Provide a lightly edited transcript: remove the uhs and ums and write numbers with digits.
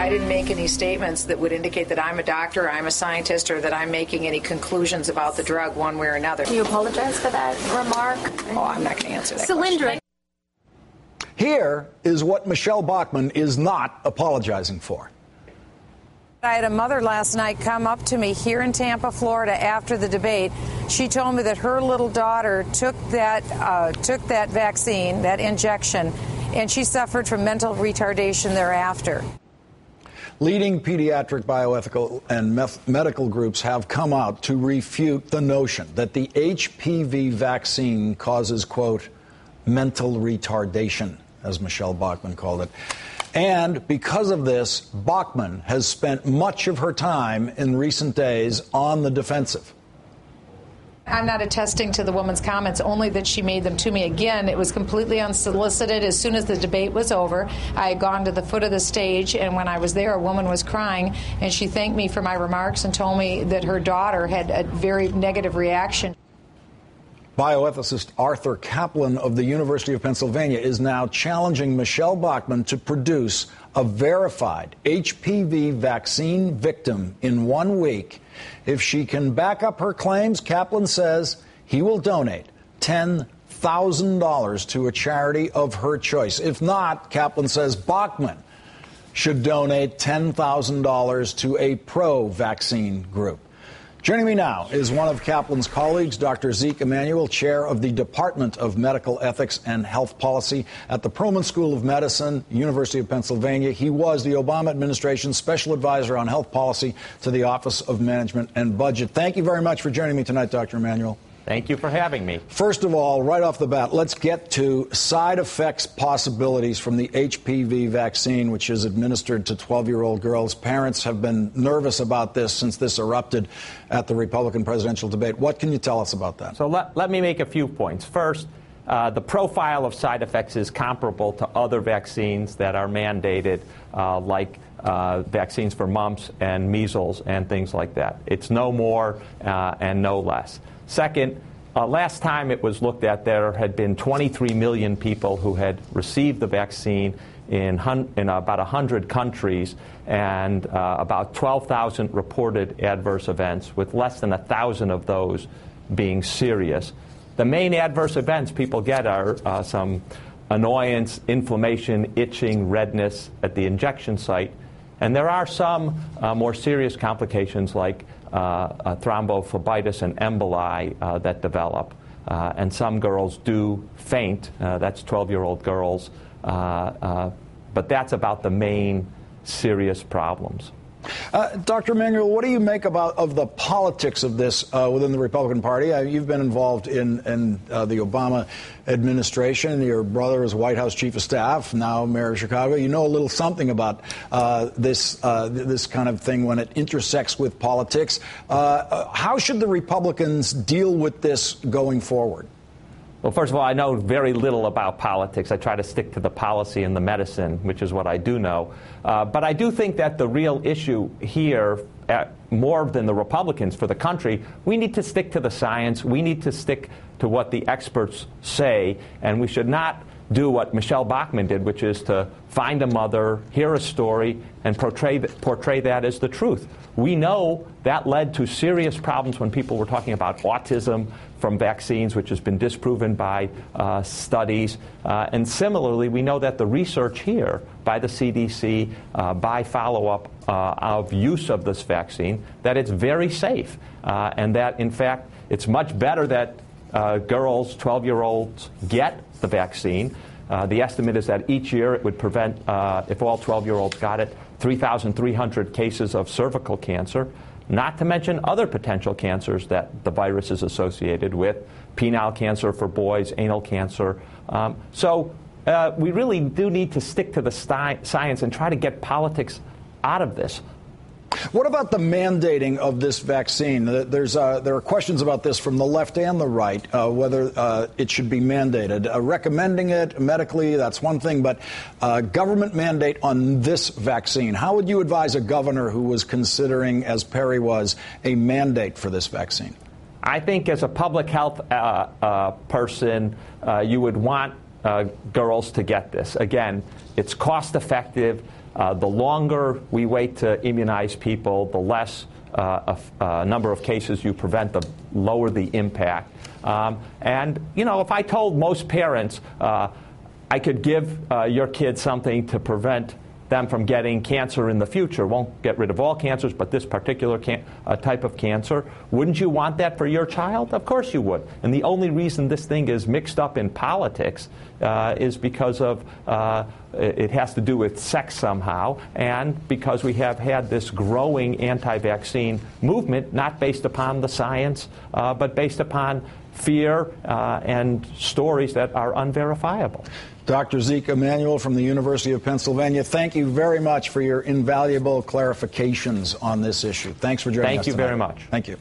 I didn't make any statements that would indicate that I'm a doctor, I'm a scientist, or that I'm making any conclusions about the drug one way or another. Do you apologize for that remark? Oh, I'm not going to answer that question. Here is what Michelle Bachmann is not apologizing for. I had a mother last night come up to me here in Tampa, Florida, after the debate. She told me that her little daughter took that vaccine, that injection, and she suffered from mental retardation thereafter. Leading pediatric bioethical and medical groups have come out to refute the notion that the HPV vaccine causes, quote, mental retardation, as Michelle Bachmann called it. And because of this, Bachmann has spent much of her time in recent days on the defensive. I'm not attesting to the woman's comments, only that she made them to me. Again, it was completely unsolicited. As soon as the debate was over, I had gone to the foot of the stage, and when I was there, a woman was crying, and she thanked me for my remarks and told me that her daughter had a very negative reaction. Bioethicist Arthur Kaplan of the University of Pennsylvania is now challenging Michelle Bachmann to produce a verified HPV vaccine victim in 1 week. If she can back up her claims, Kaplan says he will donate $10,000 to a charity of her choice. If not, Kaplan says Bachmann should donate $10,000 to a pro-vaccine group. Joining me now is one of Kaplan's colleagues, Dr. Zeke Emanuel, chair of the Department of Medical Ethics and Health Policy at the Perelman School of Medicine, University of Pennsylvania. He was the Obama administration's special advisor on health policy to the Office of Management and Budget. Thank you very much for joining me tonight, Dr. Emanuel. Thank you for having me. First of all, right off the bat, let's get to side effects possibilities from the HPV vaccine, which is administered to 12-year-old girls. Parents have been nervous about this since this erupted at the Republican presidential debate. What can you tell us about that? So let me make a few points. First, the profile of side effects is comparable to other vaccines that are mandated, like vaccines for mumps and measles and things like that. It's no more and no less. Second, last time it was looked at, there had been 23 million people who had received the vaccine in about 100 countries, and about 12,000 reported adverse events, with less than 1,000 of those being serious. The main adverse events people get are some annoyance, inflammation, itching, redness at the injection site, and there are some more serious complications like thrombophlebitis and emboli that develop. And some girls do faint. That's 12-year-old girls. But that's about the main serious problems. Dr. Emanuel, what do you make of the politics of this within the Republican Party? You've been involved in the Obama administration. Your brother is White House Chief of Staff, now Mayor of Chicago. You know a little something about this kind of thing when it intersects with politics. How should the Republicans deal with this going forward? Well, first of all, I know very little about politics. I try to stick to the policy and the medicine, which is what I do know. But I do think that the real issue here, more than the Republicans for the country, we need to stick to the science. We need to stick to what the experts say, and we should not do what Michelle Bachmann did, which is to find a mother, hear a story, and portray that as the truth. We know that led to serious problems when people were talking about autism from vaccines, which has been disproven by studies. And similarly, we know that the research here by the CDC, by follow-up of use of this vaccine, that it's very safe. And that, in fact, it's much better that girls, 12-year-olds, get the vaccine. The estimate is that each year it would prevent, if all 12-year-olds got it, 3,300 cases of cervical cancer, not to mention other potential cancers that the virus is associated with, penile cancer for boys, anal cancer. So we really do need to stick to the science and try to get politics out of this. What about the mandating of this vaccine? There are questions about this from the left and the right, whether it should be mandated. Recommending it medically, that's one thing, but government mandate on this vaccine. How would you advise a governor who was considering, as Perry was, a mandate for this vaccine? I think as a public health person, you would want girls to get this. Again, it's cost effective. The longer we wait to immunize people, the less number of cases you prevent, the lower the impact. And, you know, if I told most parents I could give your kid something to prevent them from getting cancer in the future, won't get rid of all cancers, but this particular type of cancer, wouldn't you want that for your child? Of course you would. And the only reason this thing is mixed up in politics is because of it has to do with sex somehow, and because we have had this growing anti-vaccine movement, not based upon the science, but based upon fear and stories that are unverifiable. Dr. Zeke Emanuel from the University of Pennsylvania, thank you very much for your invaluable clarifications on this issue. Thanks for joining us tonight. Thank you very much. Thank you.